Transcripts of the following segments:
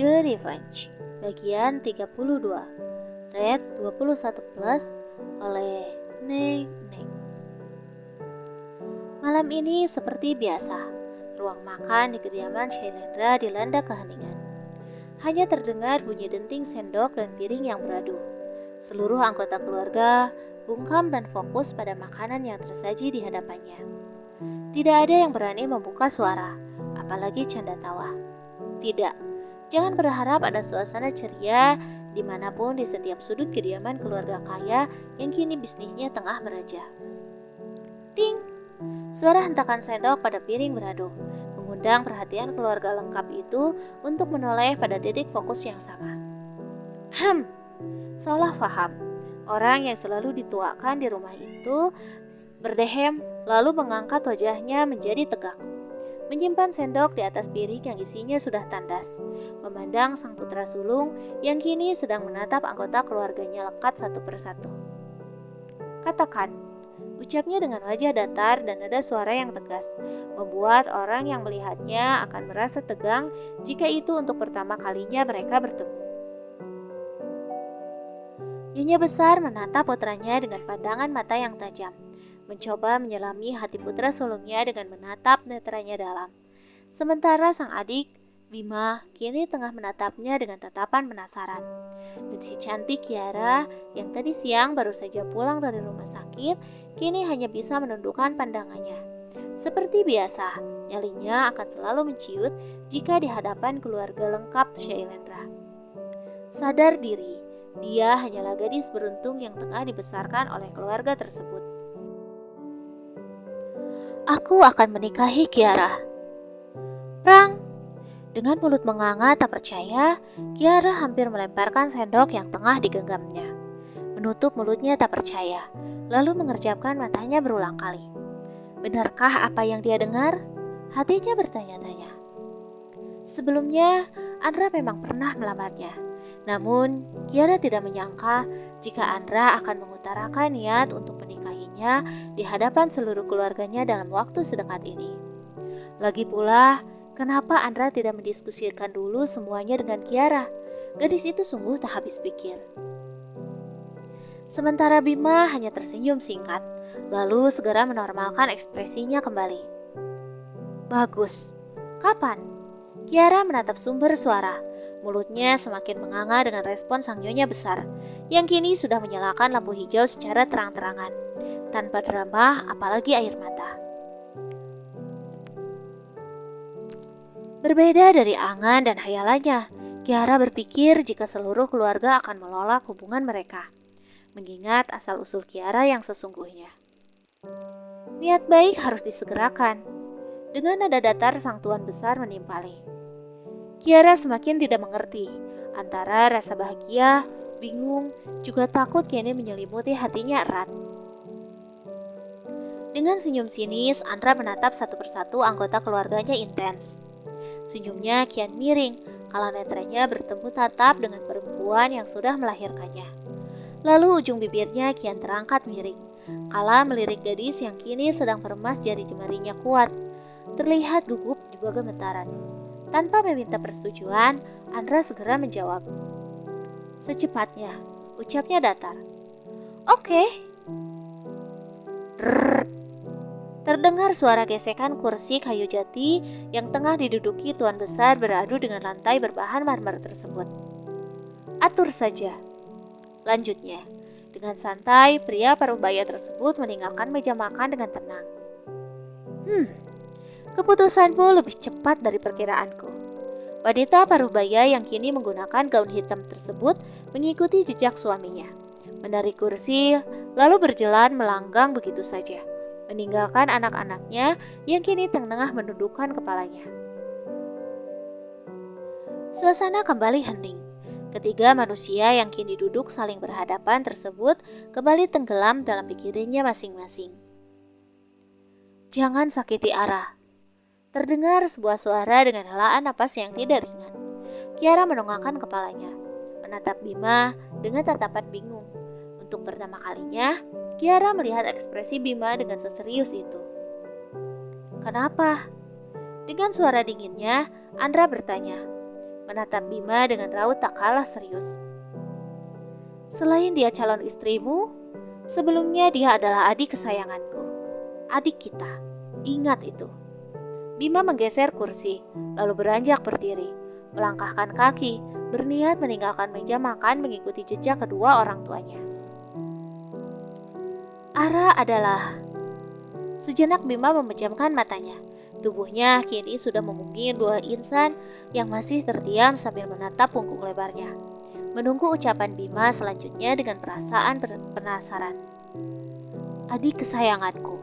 The Revenge, bagian 32, Red 21 Plus oleh Neng. Malam ini seperti biasa, ruang makan di kediaman Shailendra dilanda keheningan. Hanya terdengar bunyi denting sendok dan piring yang beradu. Seluruh anggota keluarga bungkam dan fokus pada makanan yang tersaji di hadapannya. Tidak ada yang berani membuka suara, apalagi canda tawa. Tidak, jangan berharap ada suasana ceria dimanapun di setiap sudut kediaman keluarga kaya yang kini bisnisnya tengah meraja. Ting! Suara hentakan sendok pada piring beradu, mengundang perhatian keluarga lengkap itu untuk menoleh pada titik fokus yang sama. Seolah paham, orang yang selalu dituakan di rumah itu berdehem lalu mengangkat wajahnya menjadi tegak. Menyimpan sendok di atas piring yang isinya sudah tandas, memandang sang putra sulung yang kini sedang menatap anggota keluarganya lekat satu persatu. Katakan, ucapnya dengan wajah datar dan nada suara yang tegas, membuat orang yang melihatnya akan merasa tegang jika itu untuk pertama kalinya mereka bertemu. Nyonya besar menatap putranya dengan pandangan mata yang tajam, mencoba menyelami hati putra sulungnya dengan menatap netranya dalam. Sementara sang adik, Bima, kini tengah menatapnya dengan tatapan penasaran. Dan si cantik Kiara, yang tadi siang baru saja pulang dari rumah sakit, kini hanya bisa menundukkan pandangannya. Seperti biasa, nyalinya akan selalu menciut jika di hadapan keluarga lengkap Shailendra. Sadar diri, dia hanyalah gadis beruntung yang tengah dibesarkan oleh keluarga tersebut. Aku akan menikahi Kiara. Prang! Dengan mulut menganga tak percaya, Kiara hampir melemparkan sendok yang tengah digenggamnya. Menutup mulutnya tak percaya, lalu mengerjapkan matanya berulang kali. Benarkah apa yang dia dengar? Hatinya bertanya-tanya. Sebelumnya, Andra memang pernah melamarnya. Namun, Kiara tidak menyangka jika Andra akan mengutarakan niat untuk menikahinya di hadapan seluruh keluarganya dalam waktu sedekat ini. Lagi pula, kenapa Andra tidak mendiskusikan dulu semuanya dengan Kiara? Gadis itu sungguh tak habis pikir. Sementara Bima hanya tersenyum singkat, lalu segera menormalkan ekspresinya kembali. Bagus. Kapan? Kiara menatap sumber suara. Mulutnya semakin menganga dengan respon sang nyonya besar, yang kini sudah menyalakan lampu hijau secara terang-terangan, tanpa drama apalagi air mata. Berbeda dari angan dan hayalannya, Kiara berpikir jika seluruh keluarga akan menolak hubungan mereka, mengingat asal-usul Kiara yang sesungguhnya. Niat baik harus disegerakan. Dengan nada datar sang tuan besar menimpali. Kiara semakin tidak mengerti antara rasa bahagia, bingung, juga takut kini menyelimuti hatinya erat. Dengan senyum sinis, Andra menatap satu persatu anggota keluarganya intens. Senyumnya kian miring, kala netranya bertemu tatap dengan perempuan yang sudah melahirkannya. Lalu ujung bibirnya kian terangkat miring, kala melirik gadis yang kini sedang meremas jari jemarinya kuat. Terlihat gugup juga gemetaran. Tanpa meminta persetujuan, Andra segera menjawab. Secepatnya, ucapnya datar. Oke. Terdengar suara gesekan kursi kayu jati yang tengah diduduki tuan besar beradu dengan lantai berbahan marmer tersebut. Atur saja. Lanjutnya, dengan santai pria parubaya tersebut meninggalkan meja makan dengan tenang. Keputusanmu lebih cepat dari perkiraanku. Wanita parubaya yang kini menggunakan gaun hitam tersebut mengikuti jejak suaminya. Menarik kursi, lalu berjalan melanggang begitu saja, meninggalkan anak-anaknya yang kini tengah menundukkan kepalanya. Suasana kembali hening. Ketiga manusia yang kini duduk saling berhadapan tersebut kembali tenggelam dalam pikirannya masing-masing. Jangan sakiti Ara. Terdengar sebuah suara dengan helaan napas yang tidak ringan. Kiara mendongakkan kepalanya, menatap Bima dengan tatapan bingung. Untuk pertama kalinya, Kiara melihat ekspresi Bima dengan seserius itu. Kenapa? Dengan suara dinginnya, Andra bertanya. menatap Bima dengan raut tak kalah serius. Selain dia calon istrimu, sebelumnya dia adalah adik kesayanganku. Adik kita, ingat itu. Bima menggeser kursi, lalu beranjak berdiri, melangkahkan kaki, berniat meninggalkan meja makan mengikuti jejak kedua orang tuanya. Ara adalah... Sejenak Bima memejamkan matanya. Tubuhnya kini sudah memungkingi dua insan yang masih terdiam sambil menatap punggung lebarnya, menunggu ucapan Bima selanjutnya dengan perasaan penasaran. Adik kesayanganku.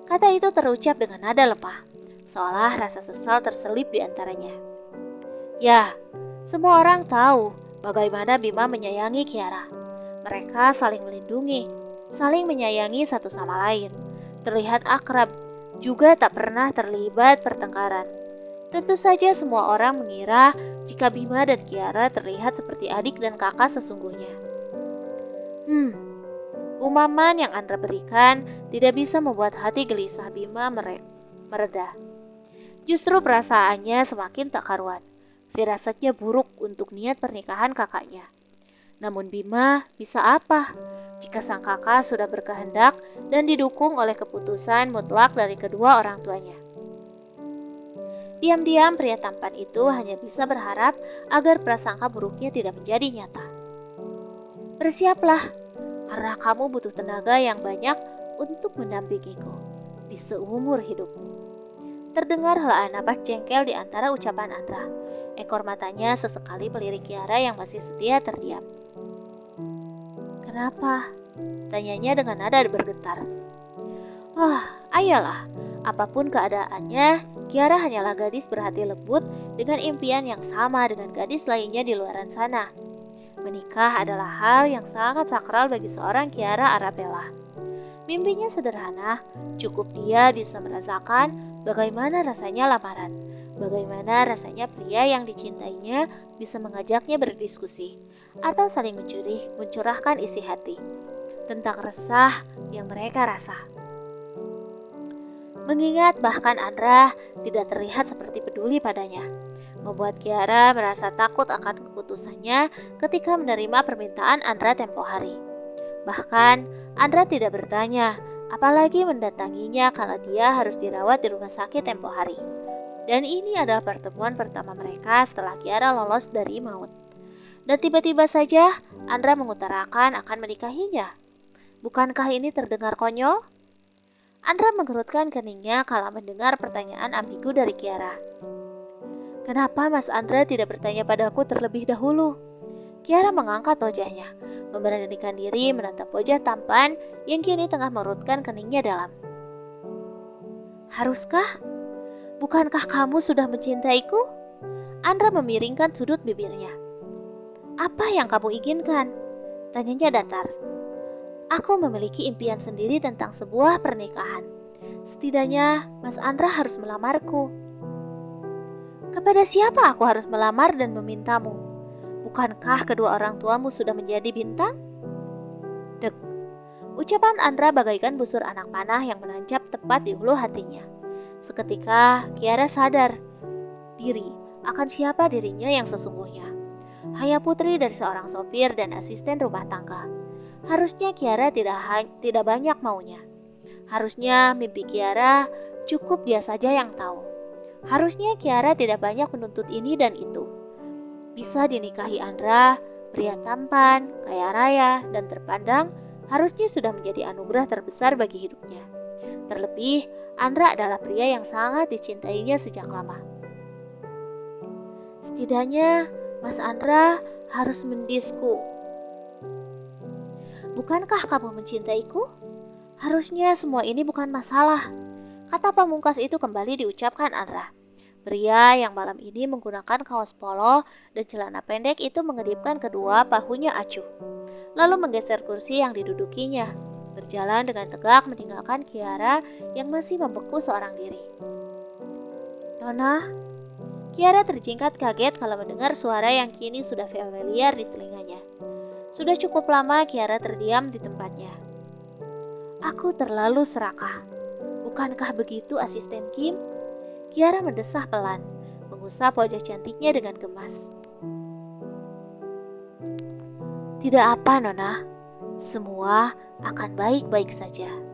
Kata itu terucap dengan nada lemah, seolah rasa sesal terselip di antaranya. Ya, semua orang tahu bagaimana Bima menyayangi Kiara. Mereka saling melindungi, saling menyayangi satu sama lain. Terlihat akrab, juga tak pernah terlibat pertengkaran. Tentu saja semua orang mengira jika Bima dan Kiara terlihat seperti adik dan kakak sesungguhnya. Umaman yang Andra berikan tidak bisa membuat hati gelisah Bima mereda. Justru perasaannya semakin tak karuan. Firasatnya buruk untuk niat pernikahan kakaknya. Namun Bima bisa apa jika sang kakak sudah berkehendak dan didukung oleh keputusan mutlak dari kedua orang tuanya? Diam-diam pria tampan itu hanya bisa berharap agar prasangka buruknya tidak menjadi nyata. Bersiaplah, karena kamu butuh tenaga yang banyak untuk mendampingiku di seumur hidupmu. Terdengar helaan napas jengkel di antara ucapan Andra. Ekor matanya sesekali melirik Kiara yang masih setia terdiam. Kenapa? Tanyanya dengan nada bergetar. Ayolah. Apapun keadaannya, Kiara hanyalah gadis berhati lembut dengan impian yang sama dengan gadis lainnya di luaran sana. Menikah adalah hal yang sangat sakral bagi seorang Kiara Arabella. Mimpinya sederhana, cukup dia bisa merasakan bagaimana rasanya lamaran, bagaimana rasanya pria yang dicintainya bisa mengajaknya berdiskusi, atau saling mencurahkan isi hati tentang resah yang mereka rasa. Mengingat bahkan Andra tidak terlihat seperti peduli padanya, membuat Kiara merasa takut akan keputusannya ketika menerima permintaan Andra tempo hari. Bahkan Andra tidak bertanya, apalagi mendatanginya kalau dia harus dirawat di rumah sakit tempo hari. Dan ini adalah pertemuan pertama mereka setelah Kiara lolos dari maut. Dan tiba-tiba saja Andra mengutarakan akan menikahinya. Bukankah ini terdengar konyol? Andra menggerutkan keningnya kala mendengar pertanyaan ambigu dari Kiara. Kenapa Mas Andra tidak bertanya padaku terlebih dahulu? Kiara mengangkat wajahnya, memberanikan diri menatap wajah tampan yang kini tengah merutkan keningnya dalam. Haruskah? Bukankah kamu sudah mencintaiku? Andra memiringkan sudut bibirnya. Apa yang kamu inginkan? Tanyanya datar. Aku memiliki impian sendiri tentang sebuah pernikahan. Setidaknya Mas Andra harus melamarku. Kepada siapa aku harus melamar dan memintamu? Bukankah kedua orang tuamu sudah menjadi bintang? Dek. Ucapan Andra bagaikan busur anak panah yang menancap tepat di hulu hatinya. Seketika Kiara sadar diri akan siapa dirinya yang sesungguhnya. Hanya putri dari seorang sopir dan asisten rumah tangga. Harusnya Kiara tidak banyak maunya. Harusnya mimpi Kiara cukup dia saja yang tahu. Harusnya Kiara tidak banyak menuntut ini dan itu. Bisa dinikahi Andra, pria tampan, kaya raya, dan terpandang, harusnya sudah menjadi anugerah terbesar bagi hidupnya. Terlebih, Andra adalah pria yang sangat dicintainya sejak lama. Setidaknya, Mas Andra harus mendisku. Bukankah kamu mencintaiku? Harusnya semua ini bukan masalah. Kata pamungkas itu kembali diucapkan Andra. Pria yang malam ini menggunakan kaos polo dan celana pendek itu mengedipkan kedua bahunya acuh. Lalu menggeser kursi yang didudukinya. Berjalan dengan tegak meninggalkan Kiara yang masih membeku seorang diri. Nona, Kiara terjingkat kaget kalau mendengar suara yang kini sudah familiar di telinganya. Sudah cukup lama Kiara terdiam di tempatnya. Aku terlalu serakah. Bukankah begitu asisten Kim? Kiara mendesah pelan, mengusap wajah cantiknya dengan gemas. Tidak apa, Nona. Semua akan baik-baik saja.